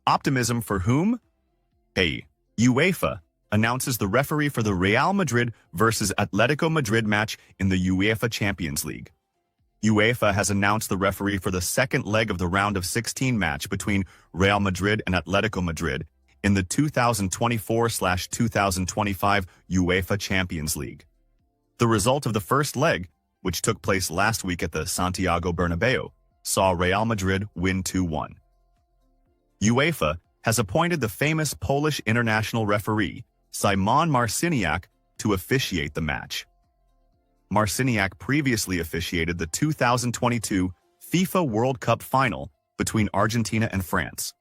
Optimism for whom? A. UEFA announces the referee for the Real Madrid versus Atletico Madrid match in the UEFA Champions League. UEFA has announced the referee for the second leg of the round of 16 match between Real Madrid and Atletico Madrid in the 2024/2025 UEFA Champions League. The result of the first leg, which took place last week at the Santiago Bernabeu, saw Real Madrid win 2-1. UEFA has appointed the famous Polish international referee, Szymon Marciniak, to officiate the match. Marciniak previously officiated the 2022 FIFA World Cup final between Argentina and France.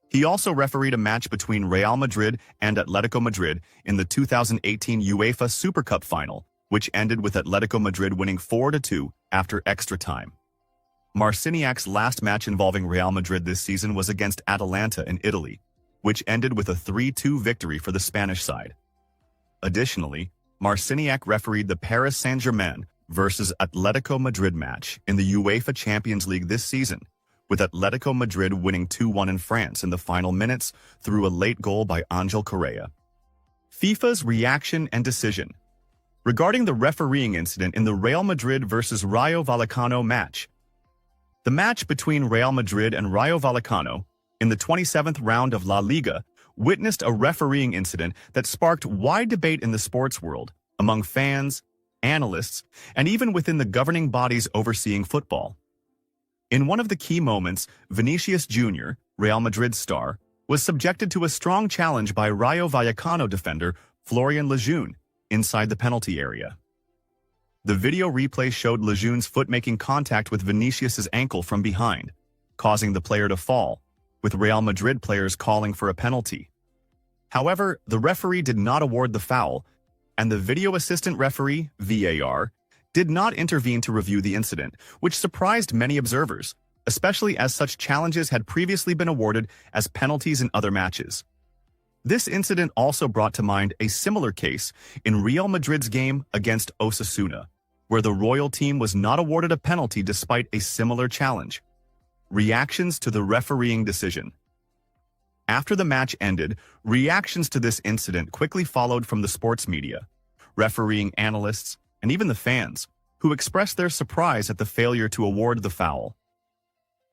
He also refereed a match between Real Madrid and Atletico Madrid in the 2018 UEFA Super Cup final, which ended with Atletico Madrid winning 4-2 after extra time. Marciniak's last match involving Real Madrid this season was against Atalanta in Italy, which ended with a 3-2 victory for the Spanish side. Additionally, Marciniak refereed the Paris Saint-Germain versus Atletico Madrid match in the UEFA Champions League this season, with Atletico Madrid winning 2-1 in France in the final minutes through a late goal by Angel Correa. FIFA's reaction and decision. Regarding the refereeing incident in the Real Madrid versus Rayo Vallecano match, the match between Real Madrid and Rayo Vallecano in the 27th round of La Liga witnessed a refereeing incident that sparked wide debate in the sports world, among fans, analysts, and even within the governing bodies overseeing football. In one of the key moments, Vinicius Jr., Real Madrid star, was subjected to a strong challenge by Rayo Vallecano defender Florian Lejeune inside the penalty area. The video replay showed Lejeune's foot making contact with Vinicius's ankle from behind, causing the player to fall, with Real Madrid players calling for a penalty. However, the referee did not award the foul, and the video assistant referee, VAR, did not intervene to review the incident, which surprised many observers, especially as such challenges had previously been awarded as penalties in other matches. This incident also brought to mind a similar case in Real Madrid's game against Osasuna, where the royal team was not awarded a penalty despite a similar challenge. Reactions to the refereeing decision. After the match ended, reactions to this incident quickly followed from the sports media, refereeing analysts, and even the fans, who expressed their surprise at the failure to award the foul.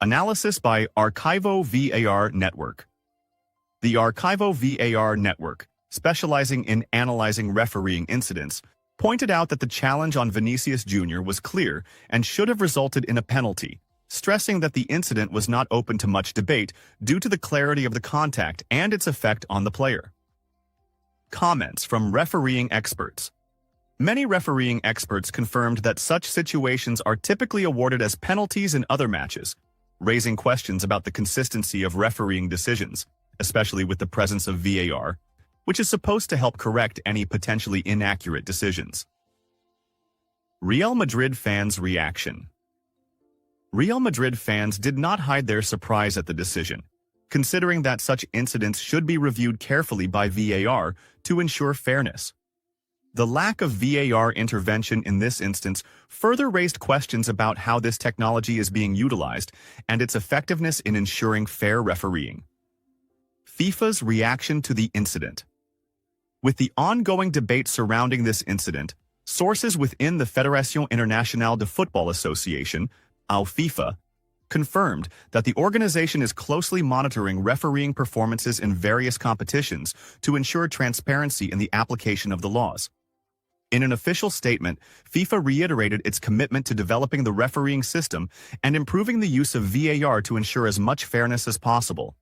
Analysis by Archivo VAR Network. The Archivo VAR Network, specializing in analyzing refereeing incidents, pointed out that the challenge on Vinicius Jr. was clear and should have resulted in a penalty, stressing that the incident was not open to much debate due to the clarity of the contact and its effect on the player. Comments from refereeing experts. Many refereeing experts confirmed that such situations are typically awarded as penalties in other matches, raising questions about the consistency of refereeing decisions, especially with the presence of VAR, which is supposed to help correct any potentially inaccurate decisions. Real Madrid fans' reaction. Real Madrid fans did not hide their surprise at the decision, considering that such incidents should be reviewed carefully by VAR to ensure fairness. The lack of VAR intervention in this instance further raised questions about how this technology is being utilized and its effectiveness in ensuring fair refereeing. FIFA's reaction to the incident. With the ongoing debate surrounding this incident, sources within the Fédération Internationale de Football Association, FIFA, confirmed that the organization is closely monitoring refereeing performances in various competitions to ensure transparency in the application of the laws. In an official statement, FIFA reiterated its commitment to developing the refereeing system and improving the use of VAR to ensure as much fairness as possible.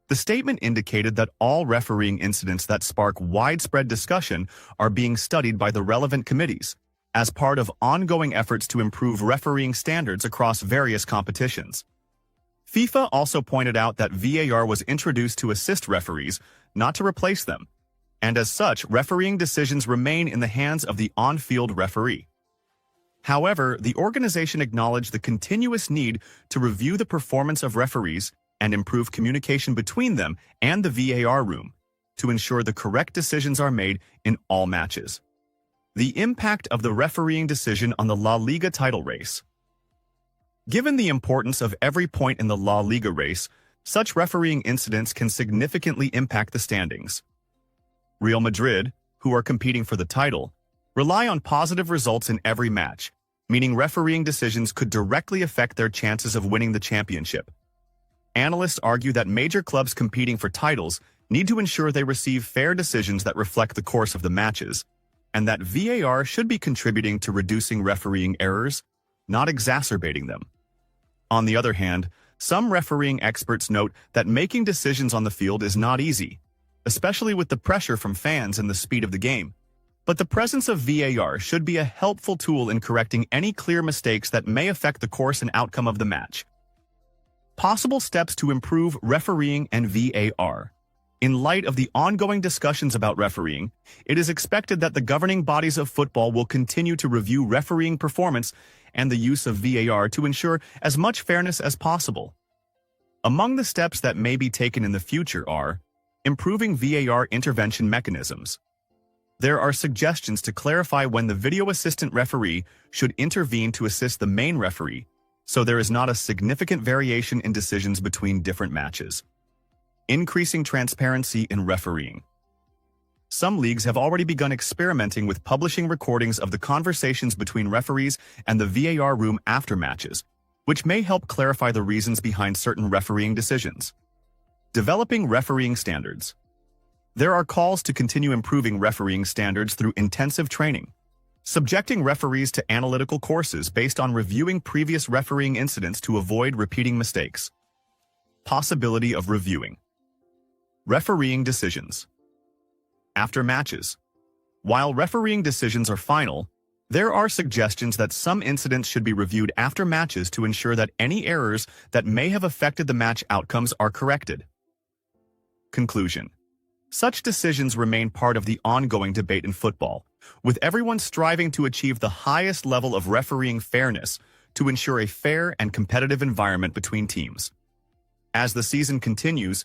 The statement indicated that all refereeing incidents that spark widespread discussion are being studied by the relevant committees, as part of ongoing efforts to improve refereeing standards across various competitions. FIFA also pointed out that VAR was introduced to assist referees, not to replace them, and as such, refereeing decisions remain in the hands of the on-field referee. However, the organization acknowledged the continuous need to review the performance of referees and improve communication between them and the VAR room to ensure the correct decisions are made in all matches. The impact of the refereeing decision on the La Liga title race. Given the importance of every point in the La Liga race, Such refereeing incidents can significantly impact the standings. Real Madrid, who are competing for the title, rely on positive results in every match, meaning refereeing decisions could directly affect their chances of winning the championship. Analysts argue that major clubs competing for titles need to ensure they receive fair decisions that reflect the course of the matches, and that VAR should be contributing to reducing refereeing errors, not exacerbating them. On the other hand, some refereeing experts note that making decisions on the field is not easy, especially with the pressure from fans and the speed of the game. But the presence of VAR should be a helpful tool in correcting any clear mistakes that may affect the course and outcome of the match. Possible steps to improve refereeing and VAR. In light of the ongoing discussions about refereeing, it is expected that the governing bodies of football will continue to review refereeing performance and the use of VAR to ensure as much fairness as possible. Among the steps that may be taken in the future are improving VAR intervention mechanisms. There are suggestions to clarify when the video assistant referee should intervene to assist the main referee, so there is not a significant variation in decisions between different matches. Increasing transparency in refereeing. Some leagues have already begun experimenting with publishing recordings of the conversations between referees and the VAR room after matches, which may help clarify the reasons behind certain refereeing decisions. Developing refereeing standards. There are calls to continue improving refereeing standards through intensive training, subjecting referees to analytical courses based on reviewing previous refereeing incidents to avoid repeating mistakes. Possibility of reviewing refereeing decisions. After matches. While refereeing decisions are final, there are suggestions that some incidents should be reviewed after matches to ensure that any errors that may have affected the match outcomes are corrected. Conclusion. Such decisions remain part of the ongoing debate in football, with everyone striving to achieve the highest level of refereeing fairness to ensure a fair and competitive environment between teams. As the season continues,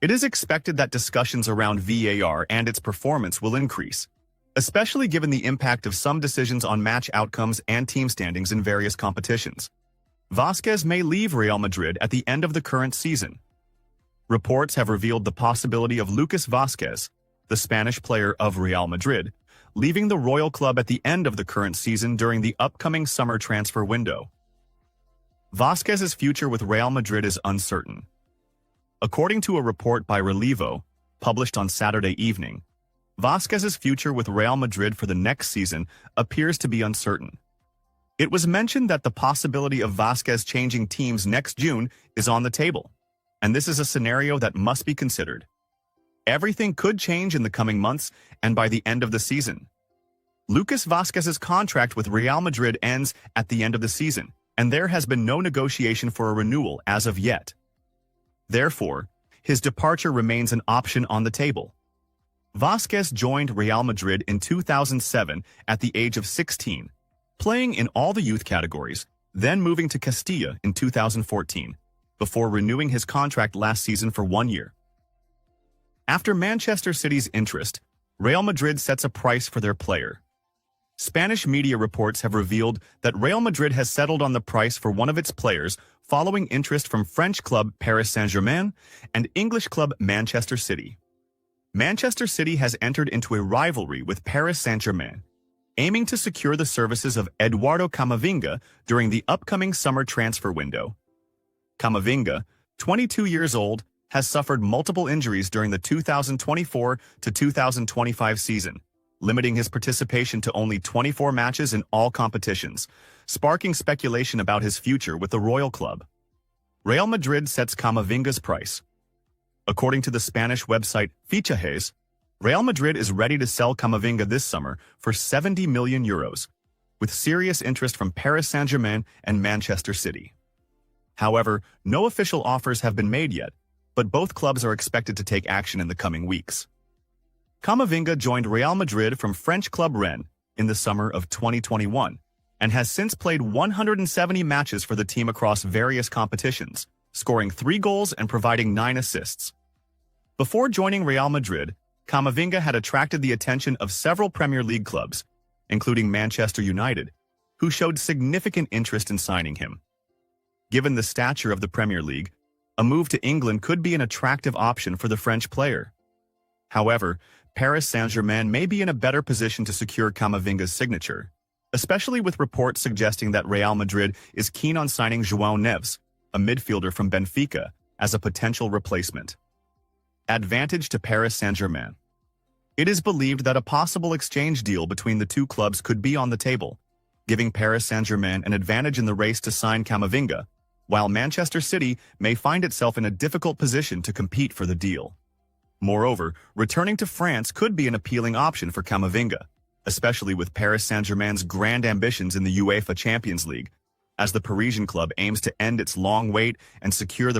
it is expected that discussions around VAR and its performance will increase, especially given the impact of some decisions on match outcomes and team standings in various competitions. Vázquez may leave Real Madrid at the end of the current season. Reports have revealed the possibility of Lucas Vázquez, the Spanish player of Real Madrid, leaving the Royal Club at the end of the current season during the upcoming summer transfer window. Vázquez's future with Real Madrid is uncertain. According to a report by Relevo, published on Saturday evening, Vázquez's future with Real Madrid for the next season appears to be uncertain. It was mentioned that the possibility of Vázquez changing teams next June is on the table, and this is a scenario that must be considered. Everything could change in the coming months and by the end of the season. Lucas Vázquez's contract with Real Madrid ends at the end of the season, and there has been no negotiation for a renewal as of yet. Therefore, his departure remains an option on the table. Vázquez joined Real Madrid in 2007 at the age of 16, playing in all the youth categories, then moving to Castilla in 2014, before renewing his contract last season for 1 year. After Manchester City's interest, Real Madrid sets a price for their player. Spanish media reports have revealed that Real Madrid has settled on the price for one of its players following interest from French club Paris Saint-Germain and English club Manchester City. Manchester City has entered into a rivalry with Paris Saint-Germain, aiming to secure the services of Eduardo Camavinga during the upcoming summer transfer window. Camavinga, 22 years old, has suffered multiple injuries during the 2024 to 2025 season, limiting his participation to only 24 matches in all competitions, sparking speculation about his future with the Royal Club. Real Madrid sets Camavinga's price. According to the Spanish website Fichajes, Real Madrid is ready to sell Camavinga this summer for €70 million, with serious interest from Paris Saint-Germain and Manchester City. However, no official offers have been made yet, but both clubs are expected to take action in the coming weeks. Camavinga joined Real Madrid from French club Rennes in the summer of 2021 and has since played 170 matches for the team across various competitions, scoring 3 goals and providing 9 assists. Before joining Real Madrid, Camavinga had attracted the attention of several Premier League clubs, including Manchester United, who showed significant interest in signing him. Given the stature of the Premier League, a move to England could be an attractive option for the French player. However, Paris Saint-Germain may be in a better position to secure Camavinga's signature, especially with reports suggesting that Real Madrid is keen on signing João Neves, a midfielder from Benfica, as a potential replacement. Advantage to Paris Saint-Germain. It is believed that a possible exchange deal between the two clubs could be on the table, giving Paris Saint-Germain an advantage in the race to sign Camavinga, while Manchester City may find itself in a difficult position to compete for the deal. Moreover, returning to France could be an appealing option for Camavinga, especially with Paris Saint-Germain's grand ambitions in the UEFA Champions League, as the Parisian club aims to end its long wait and secure the